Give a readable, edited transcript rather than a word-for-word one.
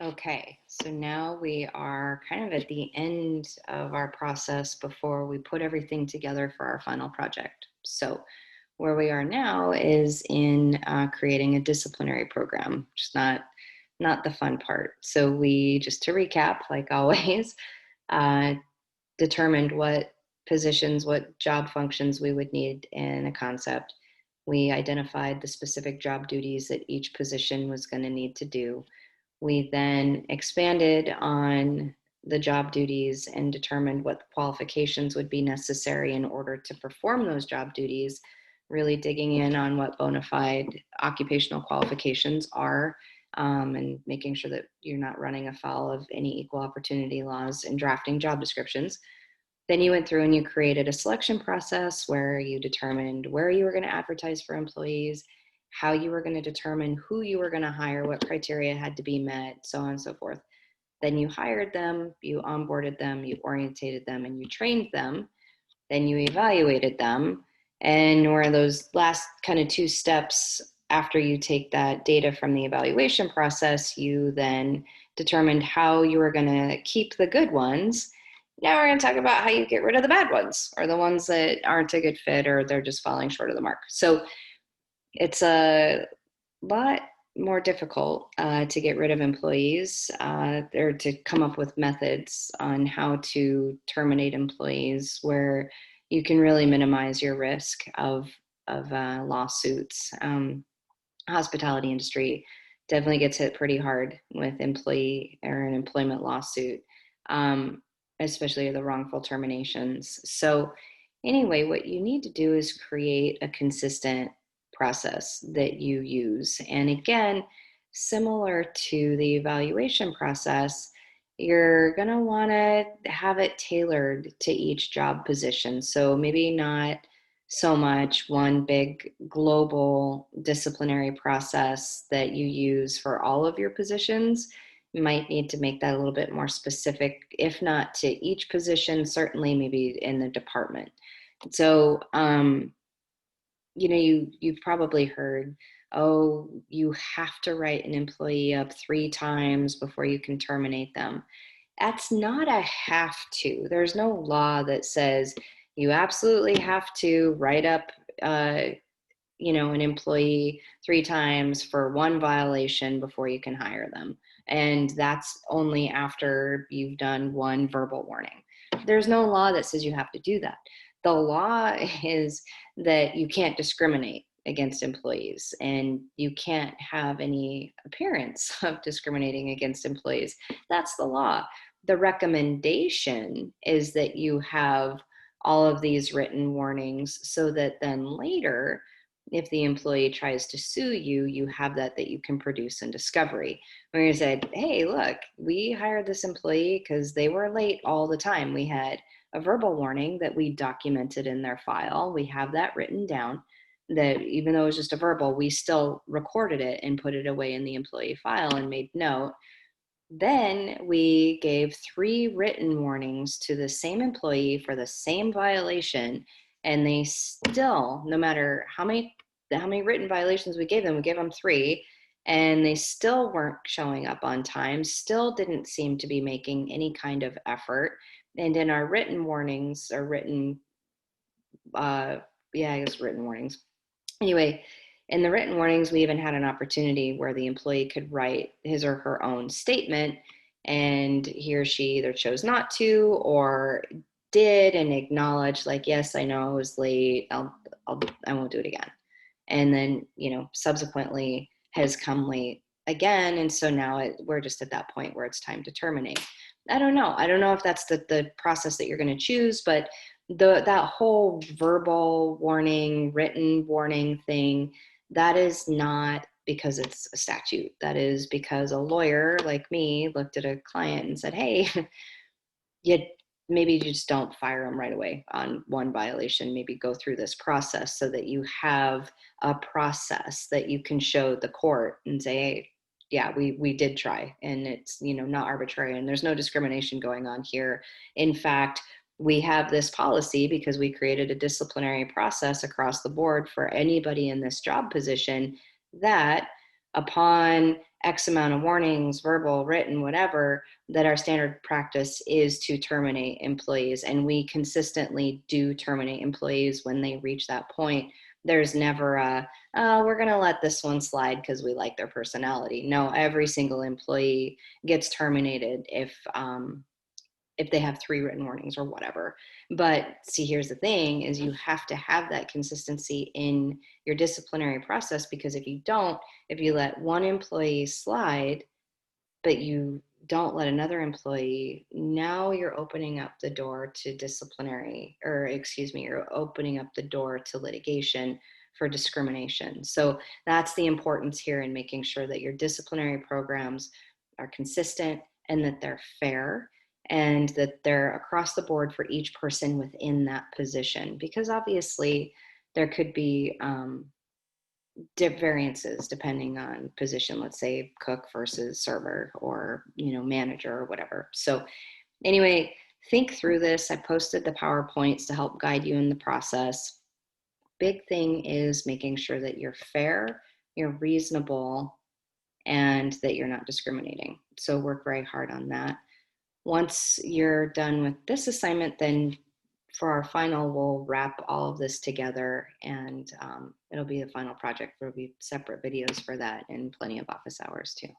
Okay, so now we are kind of at the end of our process before we put everything together for our final project. So, where we are now is in creating a disciplinary program, which is not the fun part. So, we just to recap, like always, uh, determined what positions, what job functions we would need in a concept. We identified the specific job duties that each position was going to need to do. We then expanded on the job duties and determined what qualifications would be necessary in order to perform those job duties, really digging in on what bona fide occupational qualifications are, and making sure that you're not running afoul of any equal opportunity laws in drafting job descriptions. Then you went through and you created a selection process where you determined where you were going to advertise for employees, how you were going to determine who you were going to hire, what criteria had to be met, so on and so forth. Then you hired them, you onboarded them, you orientated them, and you trained them. Then you evaluated them. And where those last kind of two steps after you take that data from the evaluation process, you then determined how you were going to keep the good ones. Now we're going to talk about how you get rid of the bad ones or the ones that aren't a good fit or they're just falling short of the mark. So it's a lot more difficult to get rid of employees or to come up with methods on how to terminate employees where you can really minimize your risk of lawsuits. Hospitality industry definitely gets hit pretty hard with employee or an employment lawsuit, um, especially the wrongful terminations. So anyway, what you need to do is create a consistent process that you use. And again, similar to the evaluation process, you're going to want to have it tailored to each job position. So maybe not so much one big global disciplinary process that you use for all of your positions. You might need to make that a little bit more specific, if not to each position, certainly maybe in the department. So, you've probably heard, oh, you have to write an employee up 3 times before you can terminate them. That's not a have to. There's no law that says you absolutely have to write up, uh, an employee 3 times for one violation before you can hire them. And that's only after you've done one verbal warning. There's no law that says you have to do that. The law is that you can't discriminate against employees and you can't have any appearance of discriminating against employees. That's the law. The recommendation is that you have all of these written warnings so that then later, if the employee tries to sue you, you have that you can produce in discovery. Where you said, hey, look, we hired this employee because they were late all the time. We had a verbal warning that we documented in their file. We have that written down, that even though it was just a verbal, we still recorded it and put it away in the employee file and made note. Then we gave 3 written warnings to the same employee for the same violation, and they still, no matter how many written violations we gave them 3, and they still weren't showing up on time, still didn't seem to be making any kind of effort. And in our written warnings or written, yeah, I guess written warnings. Anyway, in the written warnings, we even had an opportunity where the employee could write his or her own statement, and he or she either chose not to or did and acknowledged, like, yes, I know I was late. I won't do it again. And then, subsequently has come late again. And so now we're just at that point where it's time to terminate. I don't know. I don't know if that's the process that you're going to choose, but that whole verbal warning, written warning thing, that is not because it's a statute. That is because a lawyer like me looked at a client and said, hey, you maybe you just don't fire them right away on one violation. Maybe go through this process so that you have a process that you can show the court and say, hey, yeah, we did try, and it's, not arbitrary, and there's no discrimination going on here. In fact, we have this policy because we created a disciplinary process across the board for anybody in this job position that upon X amount of warnings, verbal, written, whatever, that our standard practice is to terminate employees. And we consistently do terminate employees when they reach that point. There's never we're going to let this one slide because we like their personality. No, every single employee gets terminated if they have 3 written warnings or whatever. But see, here's the thing is you have to have that consistency in your disciplinary process, because if you don't, if you let one employee slide, but you don't let another employee, now you're opening up the door to disciplinary, or excuse me, you're opening up the door to litigation for discrimination. So that's the importance here in making sure that your disciplinary programs are consistent and that they're fair and that they're across the board for each person within that position. Because obviously there could be variances depending on position, let's say cook versus server, or manager or whatever. So anyway, think through this. I posted the PowerPoints to help guide you in the process. Big thing is making sure that you're fair, you're reasonable, and that you're not discriminating. So work very hard on that. Once you're done with this assignment, then for our final, we'll wrap all of this together, and it'll be the final project. There'll be separate videos for that and plenty of office hours too.